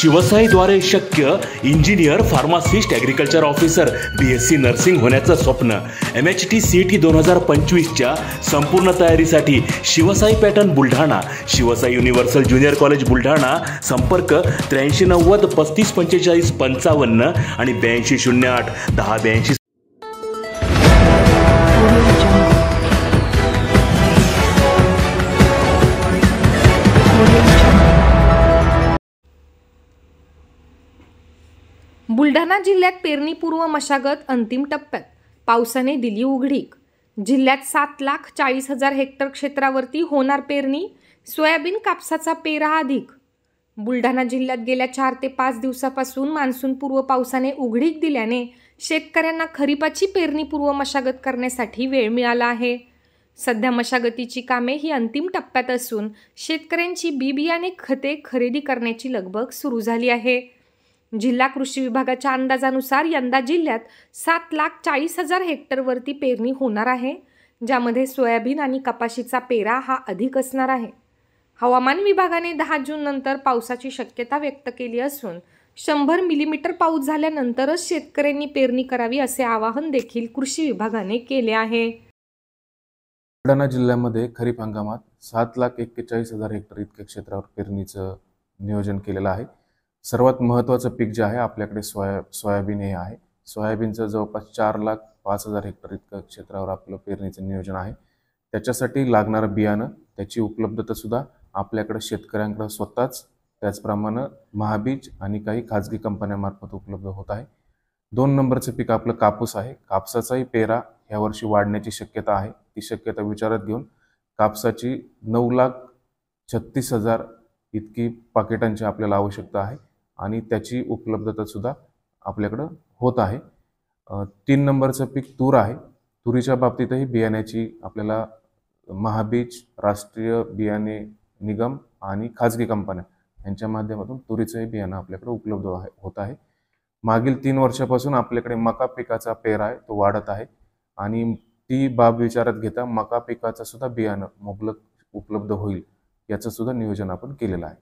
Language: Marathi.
शिवसाईद्वारे शक्य engineer, pharmacist, agriculture officer, BSc nursing होण्याचं स्वप्न MHT CET 2025च्या संपूर्ण तयारीसाठी Shivsai pattern Buldhana, Shivsai universal junior college Buldhana. संपर्क 8390 3545 55 आणि 8208 1082. बुलढाणा जिल्ह्यात पेरणीपूर्व मशागत अंतिम टप्प्यात, पावसाने दिली उघडीक. जिल्ह्यात 7,40,000 हेक्टर क्षेत्रावरती होणार पेरणी, सोयाबीन कापसाचा पेरा अधिक. बुलढाणा जिल्ह्यात गेल्या 4 ते 5 दिवसापासून मान्सूनपूर्व पावसाने उघडीक दिल्याने शेतकऱ्यांना खरीपाची पेरणीपूर्व मशागत करण्यासाठी वेळ मिळाला आहे. सध्या मशागतीची कामे ही अंतिम टप्प्यात असून शेतकऱ्यांची बी-बियाणे, खते खरेदी करण्याची लगबग सुरू झाली आहे. जिल्हा कृषी विभागाच्या अंदाजानुसार यंदा जिल्ह्यात 7,40,000 हेक्टरवरती पेरणी होणार आहे, ज्यामध्ये सोयाबीन आणि कपाशीचा पेरा हा अधिक असणार आहे. हवामान विभागाने 10 जून नंतर पावसाची शक्यता व्यक्त केली असून 100 मिलीमीटर पाऊस झाल्यानंतरच शेतकऱ्यांनी पेरणी करावी असे आवाहन देखील कृषी विभागाने केले आहे. बुलढाणा जिल्ह्यामध्ये खरीप हंगामात 7,41,000 हेक्टर इतक्या क्षेत्रावर पेरणीचं नियोजन केलेलं आहे. सर्वात महत्त्वाचं पीक जे आहे आपल्याकडे सोयाबीन हे आहे. सोयाबीनचं जवळपास 4,05,000 हेक्टर इतकं क्षेत्रावर आपलं पेरणीचं नियोजन आहे. त्याच्यासाठी लागणारं बियाणं, त्याची उपलब्धतासुद्धा आपल्याकडे शेतकऱ्यांकडे स्वतःच, त्याचप्रमाणे महाबीज आणि काही खाजगी कंपन्यांमार्फत उपलब्ध होत आहे. 2 नंबरचं पीक आपलं कापूस आहे. कापसाचाही पेरा यावर्षी वाढण्याची शक्यता आहे. ती शक्यता विचारात घेऊन कापसाची 9,36,000 इतकी पाकिटांची आपल्याला आवश्यकता आहे आणि त्याची उपलब्धतासुद्धा आपल्याकडं होत आहे. 3 नंबरचं पीक तूर आहे. तुरीच्या बाबतीतही बियाण्याची आपल्याला महाबीज, राष्ट्रीय बियाणे निगम आणि खाजगी कंपन्या यांच्या माध्यमातून तुरीचंही बियाणं आपल्याकडे उपलब्ध होत आहे. मागील 3 वर्षापासून आपल्याकडे मका पिकाचा पेरा आहे, तो वाढत आहे आणि ती बाब विचारात घेता मका पिकाचं सुद्धा बियाणं मुबलक उपलब्ध होईल याचं सुद्धा नियोजन आपण केलेलं आहे.